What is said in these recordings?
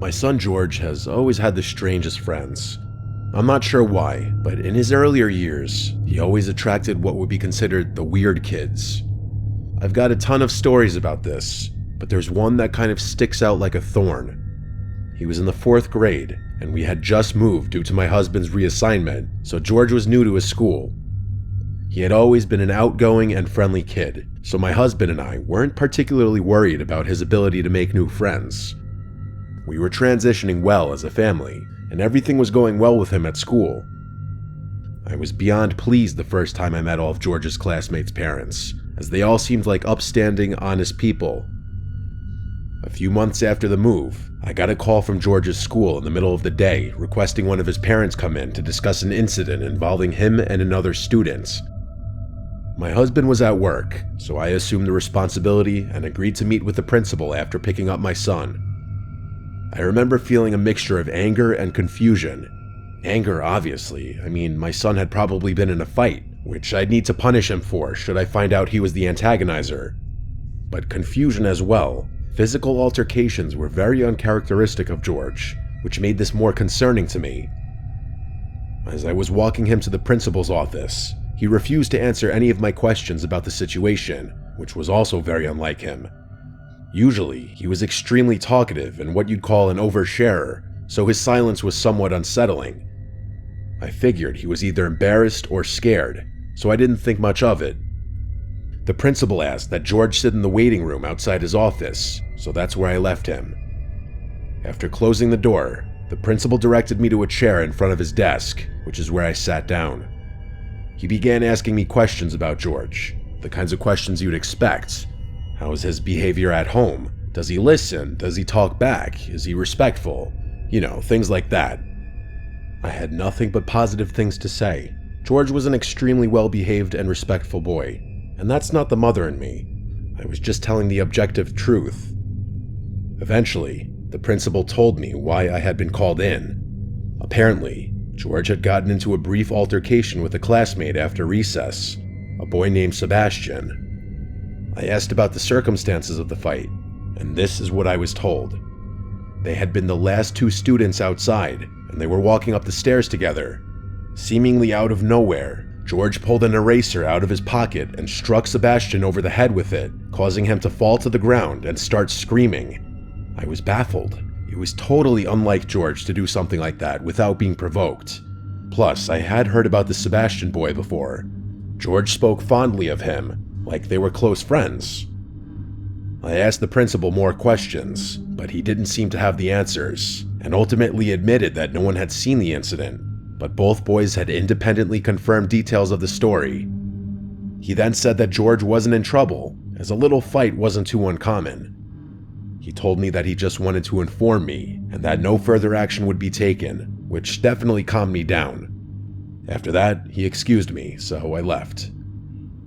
My son George has always had the strangest friends. I'm not sure why, but in his earlier years, he always attracted what would be considered the weird kids. I've got a ton of stories about this, but there's one that kind of sticks out like a thorn. He was in the 4th grade, and we had just moved due to my husband's reassignment, so George was new to his school. He had always been an outgoing and friendly kid, so my husband and I weren't particularly worried about his ability to make new friends. We were transitioning well as a family, and everything was going well with him at school. I was beyond pleased the first time I met all of George's classmates' parents, as they all seemed like upstanding, honest people. A few months after the move, I got a call from George's school in the middle of the day requesting one of his parents come in to discuss an incident involving him and another student. My husband was at work, so I assumed the responsibility and agreed to meet with the principal after picking up my son. I remember feeling a mixture of anger and confusion. Anger, obviously. I mean, my son had probably been in a fight, which I'd need to punish him for should I find out he was the antagonizer. But confusion as well. Physical altercations were very uncharacteristic of George, which made this more concerning to me. As I was walking him to the principal's office, he refused to answer any of my questions about the situation, which was also very unlike him. Usually, he was extremely talkative and what you'd call an oversharer, so his silence was somewhat unsettling. I figured he was either embarrassed or scared, so I didn't think much of it. The principal asked that George sit in the waiting room outside his office, so that's where I left him. After closing the door, the principal directed me to a chair in front of his desk, which is where I sat down. He began asking me questions about George, the kinds of questions you'd expect. How is his behavior at home? Does he listen? Does he talk back? Is he respectful? You know, things like that. I had nothing but positive things to say. George was an extremely well-behaved and respectful boy, and that's not the mother in me. I was just telling the objective truth. Eventually, the principal told me why I had been called in. Apparently, George had gotten into a brief altercation with a classmate after recess, a boy named Sebastian. I asked about the circumstances of the fight, and this is what I was told. They had been the last 2 students outside, and they were walking up the stairs together. Seemingly out of nowhere, George pulled an eraser out of his pocket and struck Sebastian over the head with it, causing him to fall to the ground and start screaming. I was baffled. It was totally unlike George to do something like that without being provoked. Plus, I had heard about the Sebastian boy before. George spoke fondly of him, like they were close friends. I asked the principal more questions, but he didn't seem to have the answers, and ultimately admitted that no one had seen the incident, but both boys had independently confirmed details of the story. He then said that George wasn't in trouble, as a little fight wasn't too uncommon. He told me that he just wanted to inform me, and that no further action would be taken, which definitely calmed me down. After that, he excused me, so I left.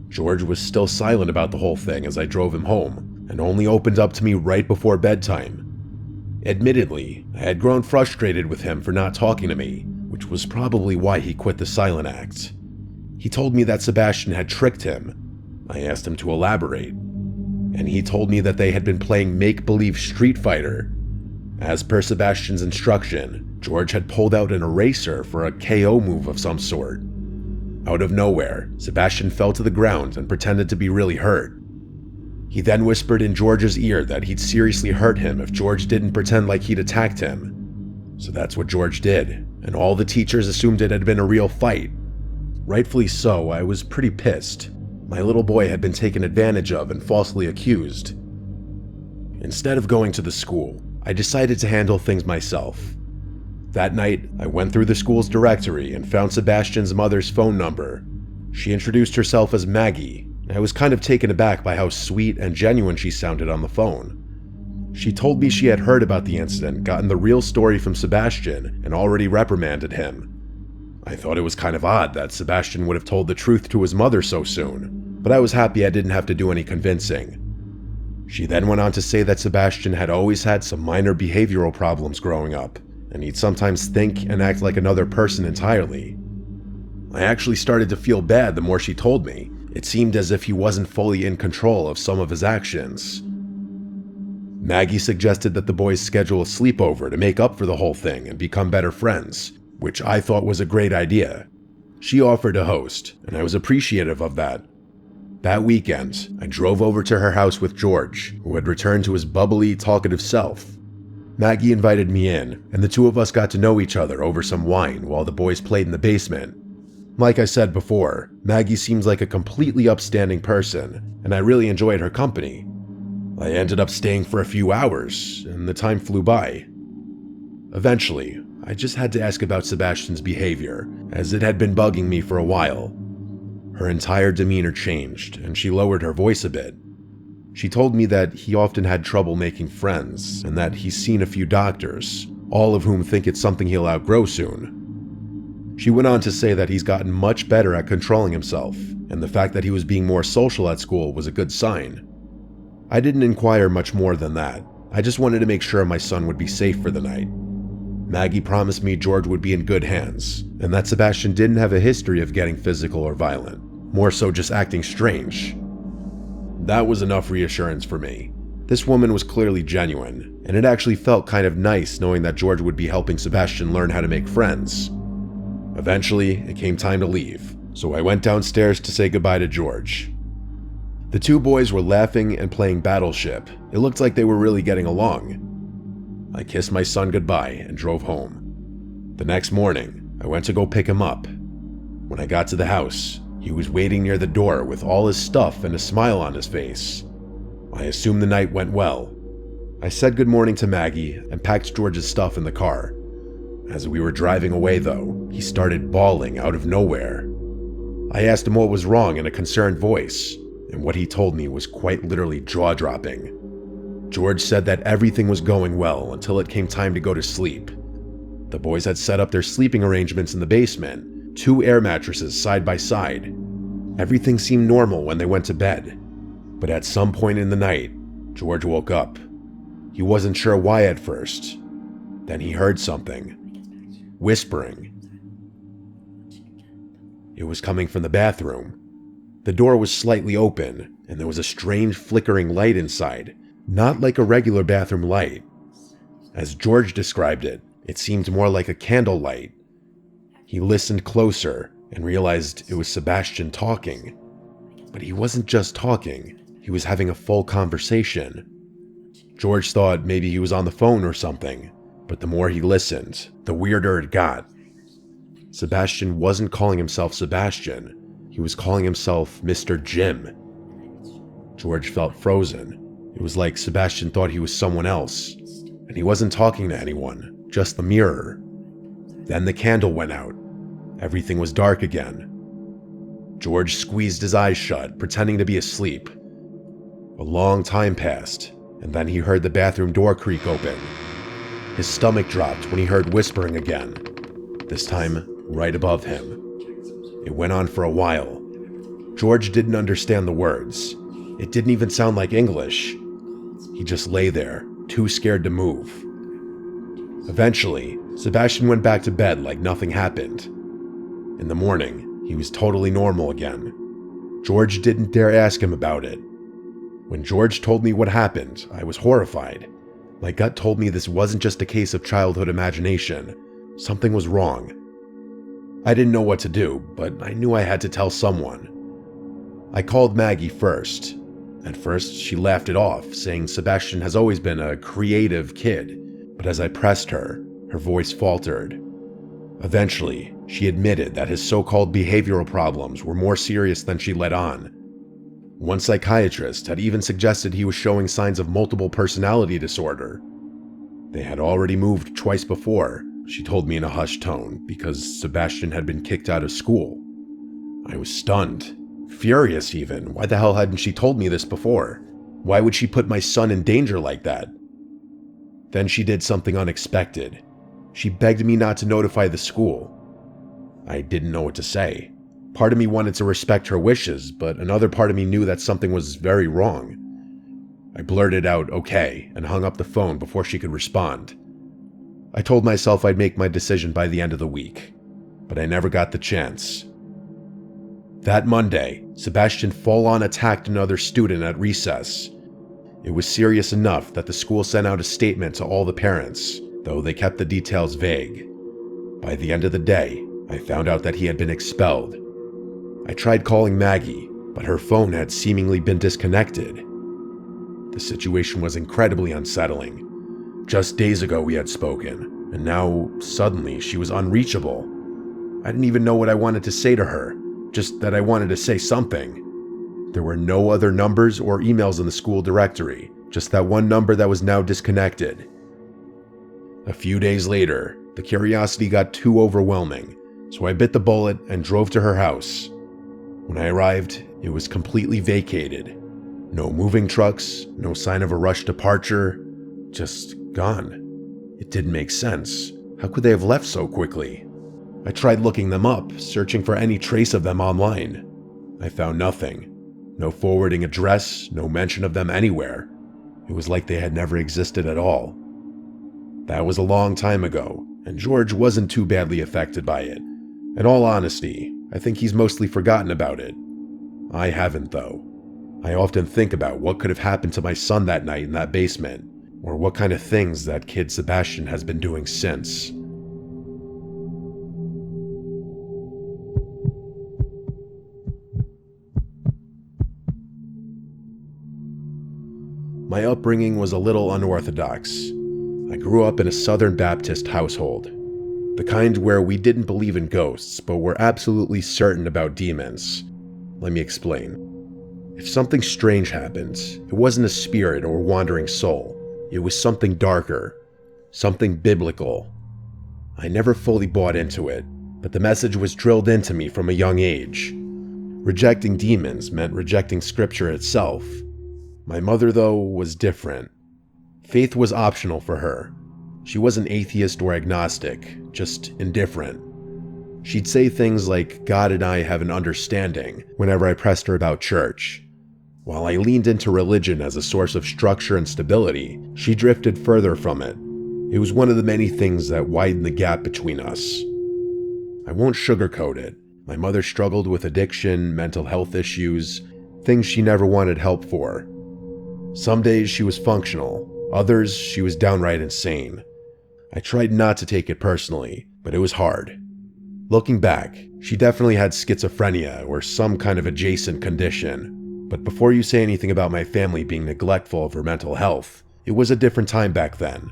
George was still silent about the whole thing as I drove him home, and only opened up to me right before bedtime. Admittedly, I had grown frustrated with him for not talking to me, which was probably why he quit the silent act. He told me that Sebastian had tricked him. I asked him to elaborate, and he told me that they had been playing make-believe Street Fighter. As per Sebastian's instruction, George had pulled out an eraser for a KO move of some sort. Out of nowhere, Sebastian fell to the ground and pretended to be really hurt. He then whispered in George's ear that he'd seriously hurt him if George didn't pretend like he'd attacked him. So that's what George did, and all the teachers assumed it had been a real fight. Rightfully so, I was pretty pissed. My little boy had been taken advantage of and falsely accused. Instead of going to the school, I decided to handle things myself. That night, I went through the school's directory and found Sebastian's mother's phone number. She introduced herself as Maggie. I was kind of taken aback by how sweet and genuine she sounded on the phone. She told me she had heard about the incident, gotten the real story from Sebastian, and already reprimanded him. I thought it was kind of odd that Sebastian would have told the truth to his mother so soon, but I was happy I didn't have to do any convincing. She then went on to say that Sebastian had always had some minor behavioral problems growing up, and he'd sometimes think and act like another person entirely. I actually started to feel bad the more she told me. It seemed as if he wasn't fully in control of some of his actions. Maggie suggested that the boys schedule a sleepover to make up for the whole thing and become better friends, which I thought was a great idea. She offered to host, and I was appreciative of that. That weekend, I drove over to her house with George, who had returned to his bubbly, talkative self. Maggie invited me in, and the two of us got to know each other over some wine while the boys played in the basement. Like I said before, Maggie seems like a completely upstanding person, and I really enjoyed her company. I ended up staying for a few hours, and the time flew by. Eventually, I just had to ask about Sebastian's behavior, as it had been bugging me for a while. Her entire demeanor changed, and she lowered her voice a bit. She told me that he often had trouble making friends, and that he's seen a few doctors, all of whom think it's something he'll outgrow soon. She went on to say that he's gotten much better at controlling himself, and the fact that he was being more social at school was a good sign. I didn't inquire much more than that. I just wanted to make sure my son would be safe for the night. Maggie promised me George would be in good hands, and that Sebastian didn't have a history of getting physical or violent, more so just acting strange. That was enough reassurance for me. This woman was clearly genuine, and it actually felt kind of nice knowing that George would be helping Sebastian learn how to make friends. Eventually, it came time to leave, so I went downstairs to say goodbye to George. The two boys were laughing and playing Battleship. It looked like they were really getting along. I kissed my son goodbye and drove home. The next morning, I went to go pick him up. When I got to the house, he was waiting near the door with all his stuff and a smile on his face. I assumed the night went well. I said good morning to Maggie and packed George's stuff in the car. As we were driving away, though, he started bawling out of nowhere. I asked him what was wrong in a concerned voice, and what he told me was quite literally jaw-dropping. George said that everything was going well until it came time to go to sleep. The boys had set up their sleeping arrangements in the basement, 2 air mattresses side by side. Everything seemed normal when they went to bed, but at some point in the night, George woke up. He wasn't sure why at first. Then he heard something. Whispering. It was coming from the bathroom. The door was slightly open, and there was a strange flickering light inside, not like a regular bathroom light. As George described it, it seemed more like a candle light. He listened closer and realized it was Sebastian talking. But he wasn't just talking, he was having a full conversation. George thought maybe he was on the phone or something, but the more he listened, the weirder it got. Sebastian wasn't calling himself Sebastian, he was calling himself Mr. Jim. George felt frozen. It was like Sebastian thought he was someone else, and he wasn't talking to anyone, just the mirror. Then the candle went out. Everything was dark again. George squeezed his eyes shut, pretending to be asleep. A long time passed, and then he heard the bathroom door creak open. His stomach dropped when he heard whispering again, this time right above him. It went on for a while. George didn't understand the words. It didn't even sound like English. He just lay there, too scared to move. Eventually, Sebastian went back to bed like nothing happened. In the morning, he was totally normal again. George didn't dare ask him about it. When George told me what happened, I was horrified. My gut told me this wasn't just a case of childhood imagination. Something was wrong. I didn't know what to do, but I knew I had to tell someone. I called Maggie first. At first, she laughed it off, saying Sebastian has always been a creative kid, but as I pressed her, her voice faltered. Eventually, she admitted that his so-called behavioral problems were more serious than she let on. One psychiatrist had even suggested he was showing signs of multiple personality disorder. They had already moved twice before, she told me in a hushed tone, because Sebastian had been kicked out of school. I was stunned. Furious even. Why the hell hadn't she told me this before? Why would she put my son in danger like that? Then she did something unexpected. She begged me not to notify the school. I didn't know what to say. Part of me wanted to respect her wishes, but another part of me knew that something was very wrong. I blurted out, "Okay," and hung up the phone before she could respond. I told myself I'd make my decision by the end of the week, but I never got the chance. That Monday, Sebastian full-on attacked another student at recess. It was serious enough that the school sent out a statement to all the parents, though they kept the details vague. By the end of the day, I found out that he had been expelled. I tried calling Maggie, but her phone had seemingly been disconnected. The situation was incredibly unsettling. Just days ago we had spoken, and now, suddenly, she was unreachable. I didn't even know what I wanted to say to her, just that I wanted to say something. There were no other numbers or emails in the school directory, just that one number that was now disconnected. A few days later, the curiosity got too overwhelming, so I bit the bullet and drove to her house. When I arrived, it was completely vacated. No moving trucks, no sign of a rushed departure, just gone. It didn't make sense. How could they have left so quickly? I tried looking them up, searching for any trace of them online. I found nothing. No forwarding address, no mention of them anywhere. It was like they had never existed at all. That was a long time ago, and George wasn't too badly affected by it. In all honesty, I think he's mostly forgotten about it. I haven't, though. I often think about what could have happened to my son that night in that basement, or what kind of things that kid Sebastian has been doing since. My upbringing was a little unorthodox. I grew up in a Southern Baptist household, the kind where we didn't believe in ghosts, but were absolutely certain about demons. Let me explain. If something strange happened, it wasn't a spirit or wandering soul. It was something darker, something biblical. I never fully bought into it, but the message was drilled into me from a young age. Rejecting demons meant rejecting scripture itself. My mother, though, was different. Faith was optional for her. She wasn't atheist or agnostic, just indifferent. She'd say things like, "God and I have an understanding," whenever I pressed her about church. While I leaned into religion as a source of structure and stability, she drifted further from it. It was one of the many things that widened the gap between us. I won't sugarcoat it. My mother struggled with addiction, mental health issues, things she never wanted help for. Some days she was functional, others she was downright insane. I tried not to take it personally, but it was hard. Looking back, she definitely had schizophrenia or some kind of adjacent condition. But before you say anything about my family being neglectful of her mental health, it was a different time back then.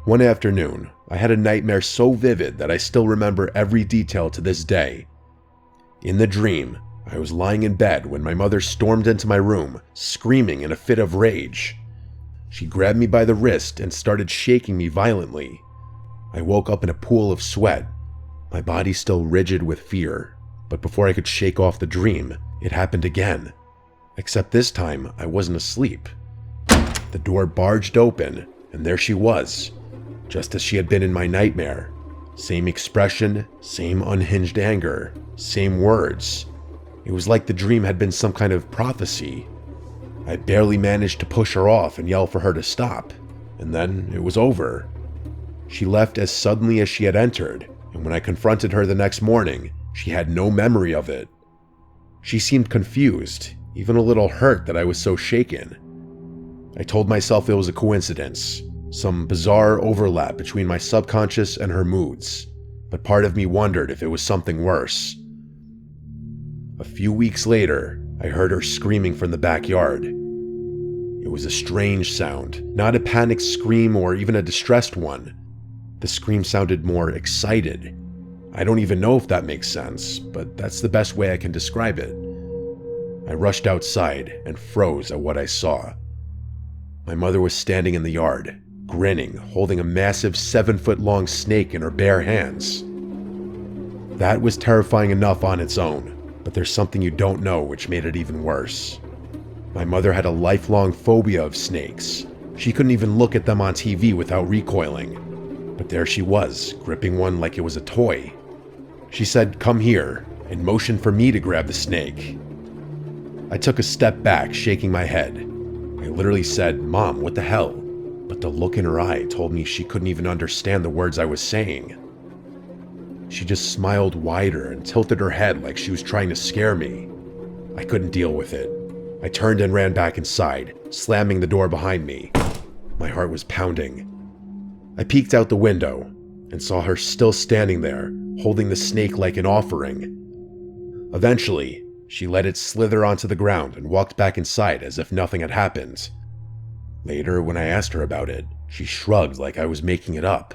One afternoon, I had a nightmare so vivid that I still remember every detail to this day. In the dream, I was lying in bed when my mother stormed into my room, screaming in a fit of rage. She grabbed me by the wrist and started shaking me violently. I woke up in a pool of sweat, my body still rigid with fear. But before I could shake off the dream, it happened again. Except this time, I wasn't asleep. The door barged open, and there she was, just as she had been in my nightmare. Same expression, same unhinged anger, same words. It was like the dream had been some kind of prophecy. I barely managed to push her off and yell for her to stop, and then it was over. She left as suddenly as she had entered, and when I confronted her the next morning, she had no memory of it. She seemed confused, even a little hurt that I was so shaken. I told myself it was a coincidence, some bizarre overlap between my subconscious and her moods, but part of me wondered if it was something worse. A few weeks later, I heard her screaming from the backyard. It was a strange sound, not a panicked scream or even a distressed one. The scream sounded more excited. I don't even know if that makes sense, but that's the best way I can describe it. I rushed outside and froze at what I saw. My mother was standing in the yard, grinning, holding a massive 7-foot-long snake in her bare hands. That was terrifying enough on its own, but there's something you don't know which made it even worse. My mother had a lifelong phobia of snakes. She couldn't even look at them on TV without recoiling. But there she was, gripping one like it was a toy. She said, "Come here," and motioned for me to grab the snake. I took a step back, shaking my head. I literally said, "Mom, what the hell?" But the look in her eye told me she couldn't even understand the words I was saying. She just smiled wider and tilted her head like she was trying to scare me. I couldn't deal with it. I turned and ran back inside, slamming the door behind me. My heart was pounding. I peeked out the window and saw her still standing there, holding the snake like an offering. Eventually, she let it slither onto the ground and walked back inside as if nothing had happened. Later, when I asked her about it, she shrugged like I was making it up.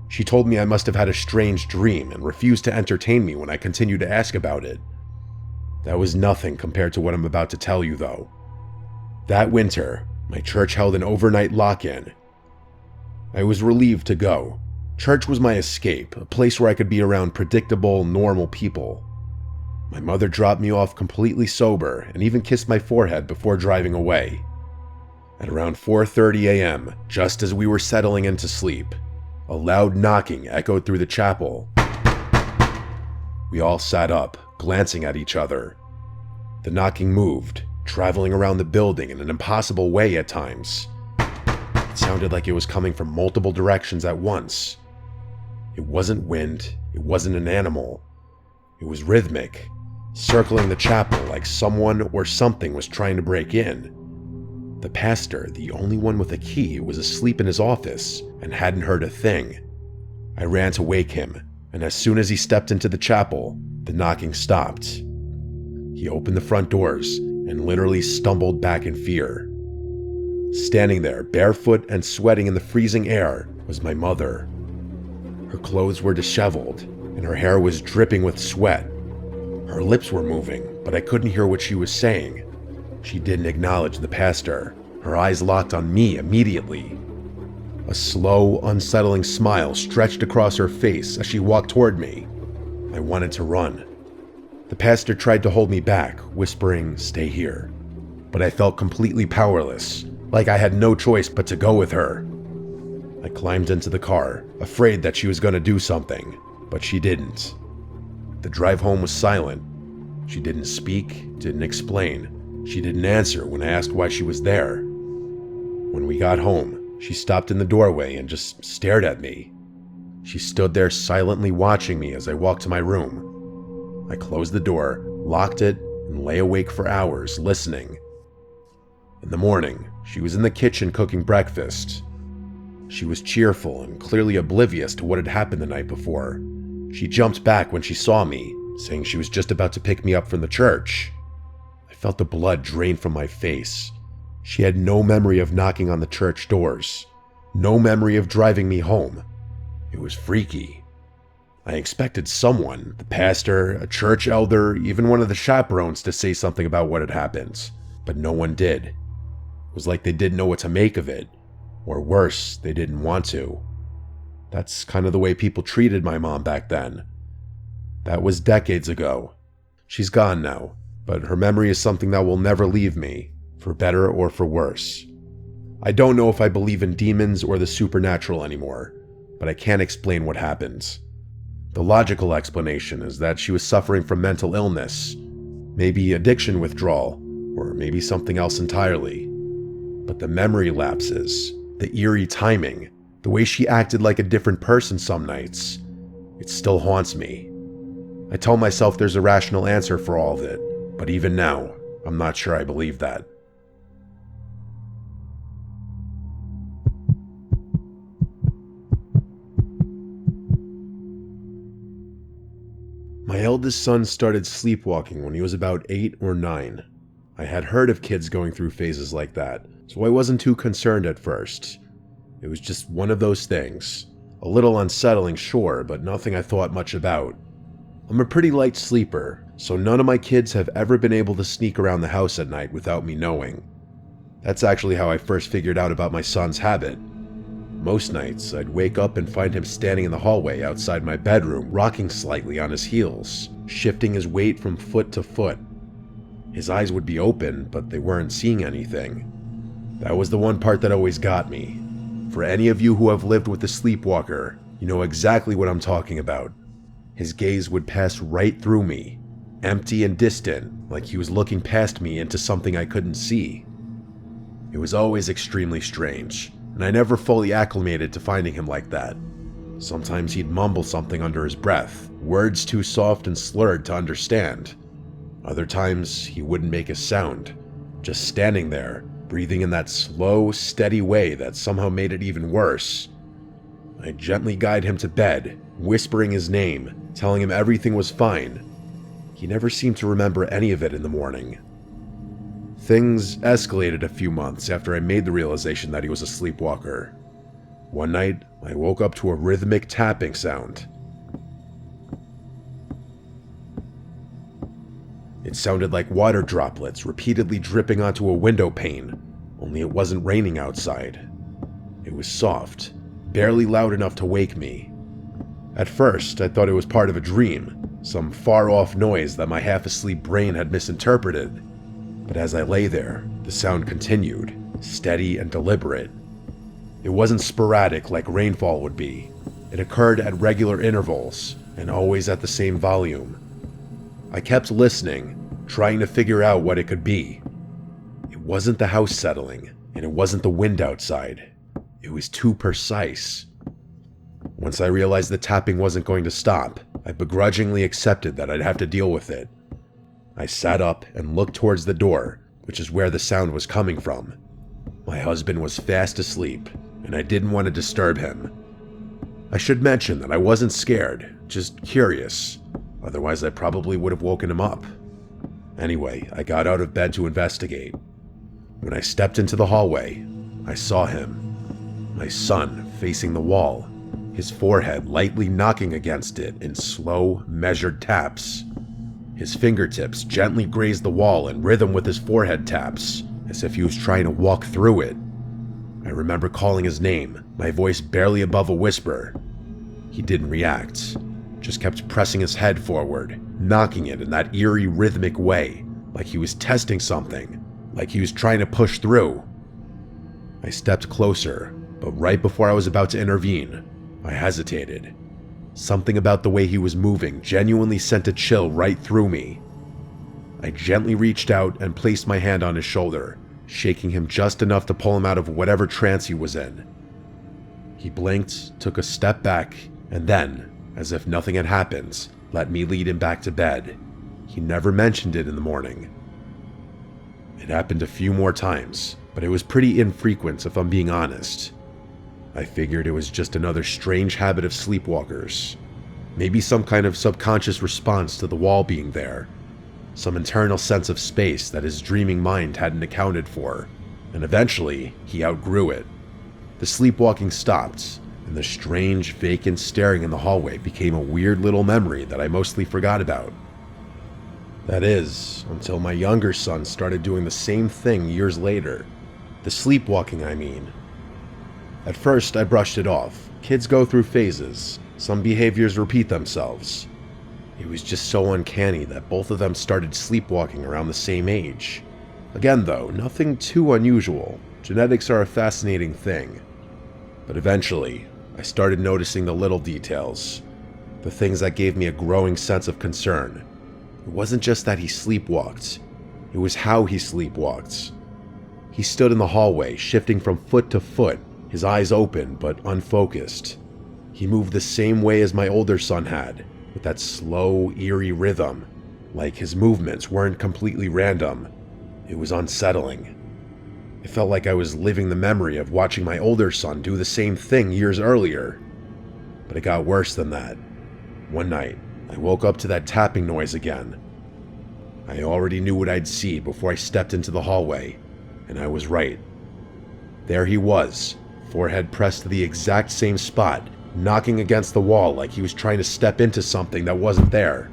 She told me I must have had a strange dream and refused to entertain me when I continued to ask about it. That was nothing compared to what I'm about to tell you, though. That winter, my church held an overnight lock-in. I was relieved to go. Church was my escape, a place where I could be around predictable, normal people. My mother dropped me off completely sober and even kissed my forehead before driving away. At around 4:30 a.m., just as we were settling into sleep, a loud knocking echoed through the chapel. We all sat up, glancing at each other. The knocking moved, traveling around the building in an impossible way at times. It sounded like it was coming from multiple directions at once. It wasn't wind, it wasn't an animal. It was rhythmic, circling the chapel like someone or something was trying to break in. The pastor, the only one with a key, was asleep in his office and hadn't heard a thing. I ran to wake him, and as soon as he stepped into the chapel, the knocking stopped. He opened the front doors and literally stumbled back in fear. Standing there, barefoot and sweating in the freezing air, was my mother. Her clothes were disheveled, and her hair was dripping with sweat. Her lips were moving, but I couldn't hear what she was saying. She didn't acknowledge the pastor. Her eyes locked on me immediately. A slow, unsettling smile stretched across her face as she walked toward me. I wanted to run. The pastor tried to hold me back, whispering, "Stay here." But I felt completely powerless, like I had no choice but to go with her. I climbed into the car, afraid that she was going to do something, but she didn't. The drive home was silent. She didn't speak, didn't explain. She didn't answer when I asked why she was there. When we got home, she stopped in the doorway and just stared at me. She stood there silently watching me as I walked to my room. I closed the door, locked it, and lay awake for hours listening. In the morning, she was in the kitchen cooking breakfast. She was cheerful and clearly oblivious to what had happened the night before. She jumped back when she saw me, saying she was just about to pick me up from the church. I felt the blood drain from my face. She had no memory of knocking on the church doors, no memory of driving me home. It was freaky. I expected someone, the pastor, a church elder, even one of the chaperones, to say something about what had happened, but no one did. It was like they didn't know what to make of it, or worse, they didn't want to. That's kind of the way people treated my mom back then. That was decades ago. She's gone now, but her memory is something that will never leave me, for better or for worse. I don't know if I believe in demons or the supernatural anymore, but I can't explain what happened. The logical explanation is that she was suffering from mental illness, maybe addiction withdrawal, or maybe something else entirely. But the memory lapses, the eerie timing, the way she acted like a different person some nights, it still haunts me. I tell myself there's a rational answer for all of it, but even now, I'm not sure I believe that. My eldest son started sleepwalking when he was about 8 or 9. I had heard of kids going through phases like that, so I wasn't too concerned at first. It was just one of those things. A little unsettling, sure, but nothing I thought much about. I'm a pretty light sleeper, so none of my kids have ever been able to sneak around the house at night without me knowing. That's actually how I first figured out about my son's habit. Most nights, I'd wake up and find him standing in the hallway outside my bedroom, rocking slightly on his heels, shifting his weight from foot to foot. His eyes would be open, but they weren't seeing anything. That was the one part that always got me. For any of you who have lived with a sleepwalker, you know exactly what I'm talking about. His gaze would pass right through me, empty and distant, like he was looking past me into something I couldn't see. It was always extremely strange, and I never fully acclimated to finding him like that. Sometimes he'd mumble something under his breath, words too soft and slurred to understand. Other times, he wouldn't make a sound. just standing there, breathing in that slow, steady way that somehow made it even worse. I gently guided him to bed, whispering his name, telling him everything was fine. He never seemed to remember any of it in the morning. Things escalated a few months after I made the realization that he was a sleepwalker. One night, I woke up to a rhythmic tapping sound. It sounded like water droplets repeatedly dripping onto a window pane, only it wasn't raining outside. It was soft, barely loud enough to wake me. At first, I thought it was part of a dream, some far-off noise that my half-asleep brain had misinterpreted. But as I lay there, the sound continued, steady and deliberate. It wasn't sporadic like rainfall would be. It occurred at regular intervals, and always at the same volume. I kept listening, trying to figure out what it could be. It wasn't the house settling, and it wasn't the wind outside. It was too precise. Once I realized the tapping wasn't going to stop, I begrudgingly accepted that I'd have to deal with it. I sat up and looked towards the door, which is where the sound was coming from. My husband was fast asleep, and I didn't want to disturb him. I should mention that I wasn't scared, just curious. Otherwise, I probably would have woken him up. Anyway, I got out of bed to investigate. When I stepped into the hallway, I saw him. My son facing the wall, his forehead lightly knocking against it in slow, measured taps. His fingertips gently grazed the wall in rhythm with his forehead taps, as if he was trying to walk through it. I remember calling his name, my voice barely above a whisper. He didn't react, just kept pressing his head forward, knocking it in that eerie rhythmic way, like he was testing something, like he was trying to push through. I stepped closer, but right before I was about to intervene, I hesitated. Something about the way he was moving genuinely sent a chill right through me. I gently reached out and placed my hand on his shoulder, shaking him just enough to pull him out of whatever trance he was in. He blinked, took a step back, and then, as if nothing had happened, let me lead him back to bed. He never mentioned it in the morning. It happened a few more times, but it was pretty infrequent if I'm being honest. I figured it was just another strange habit of sleepwalkers. Maybe some kind of subconscious response to the wall being there. Some internal sense of space that his dreaming mind hadn't accounted for. And eventually, he outgrew it. The sleepwalking stopped, and the strange, vacant staring in the hallway became a weird little memory that I mostly forgot about. That is, until my younger son started doing the same thing years later. The sleepwalking, I mean. At first, I brushed it off. Kids go through phases. Some behaviors repeat themselves. It was just so uncanny that both of them started sleepwalking around the same age. Again though, nothing too unusual. Genetics are a fascinating thing. But eventually, I started noticing the little details. The things that gave me a growing sense of concern. It wasn't just that he sleepwalked. It was how he sleepwalked. He stood in the hallway, shifting from foot to foot, his eyes open but unfocused. He moved the same way as my older son had, with that slow, eerie rhythm, like his movements weren't completely random. It was unsettling. It felt like I was living the memory of watching my older son do the same thing years earlier. But it got worse than that. One night, I woke up to that tapping noise again. I already knew what I'd see before I stepped into the hallway, and I was right. There he was, forehead pressed to the exact same spot, knocking against the wall like he was trying to step into something that wasn't there.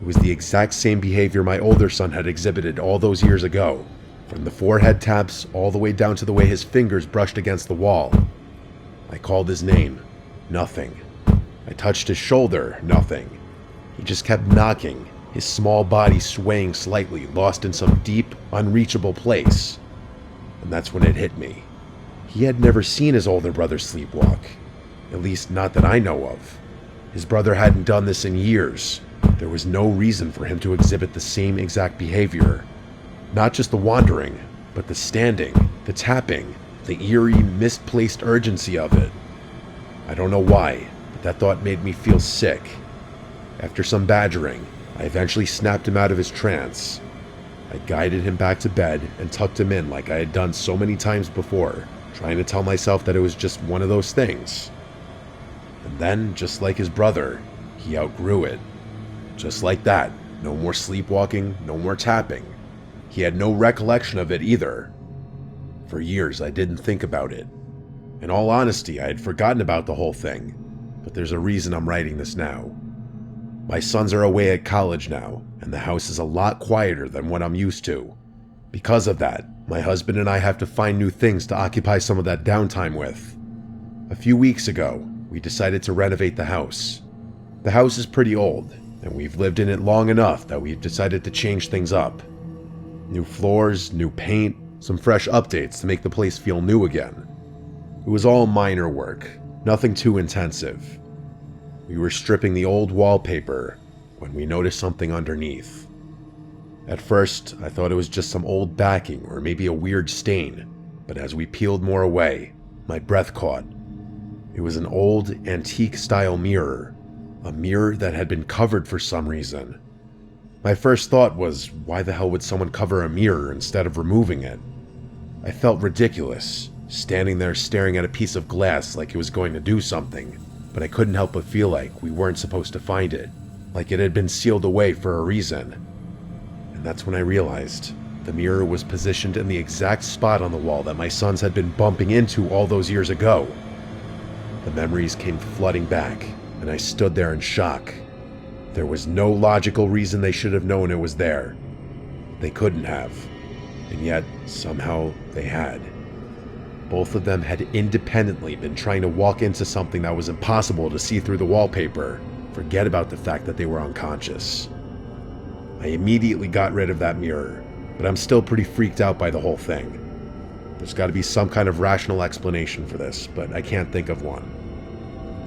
It was the exact same behavior my older son had exhibited all those years ago, from the forehead taps all the way down to the way his fingers brushed against the wall. I called his name. Nothing. I touched his shoulder. Nothing. He just kept knocking, his small body swaying slightly, lost in some deep, unreachable place. And that's when it hit me. He had never seen his older brother sleepwalk. At least not that I know of. His brother hadn't done this in years. There was no reason for him to exhibit the same exact behavior. Not just the wandering, but the standing, the tapping, the eerie, misplaced urgency of it. I don't know why, but that thought made me feel sick. After some badgering, I eventually snapped him out of his trance. I guided him back to bed and tucked him in like I had done so many times before, trying to tell myself that it was just one of those things. And then, just like his brother, he outgrew it. Just like that, no more sleepwalking, no more tapping. He had no recollection of it either. For years, I didn't think about it. In all honesty, I had forgotten about the whole thing, but there's a reason I'm writing this now. My sons are away at college now, and the house is a lot quieter than what I'm used to. Because of that, my husband and I have to find new things to occupy some of that downtime with. A few weeks ago, we decided to renovate the house. The house is pretty old, and we've lived in it long enough that we've decided to change things up. New floors, new paint, some fresh updates to make the place feel new again. It was all minor work, nothing too intensive. We were stripping the old wallpaper when we noticed something underneath. At first, I thought it was just some old backing or maybe a weird stain, but as we peeled more away, my breath caught. It was an old, antique-style mirror, a mirror that had been covered for some reason. My first thought was, why the hell would someone cover a mirror instead of removing it? I felt ridiculous, standing there staring at a piece of glass like it was going to do something, but I couldn't help but feel like we weren't supposed to find it, like it had been sealed away for a reason. And that's when I realized the mirror was positioned in the exact spot on the wall that my sons had been bumping into all those years ago. The memories came flooding back, and I stood there in shock. There was no logical reason they should have known it was there. They couldn't have, and yet somehow they had. Both of them had independently been trying to walk into something that was impossible to see through the wallpaper. Forget about the fact that they were unconscious. I immediately got rid of that mirror, but I'm still pretty freaked out by the whole thing. There's got to be some kind of rational explanation for this, but I can't think of one.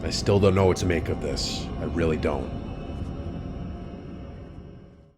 I still don't know what to make of this. I really don't.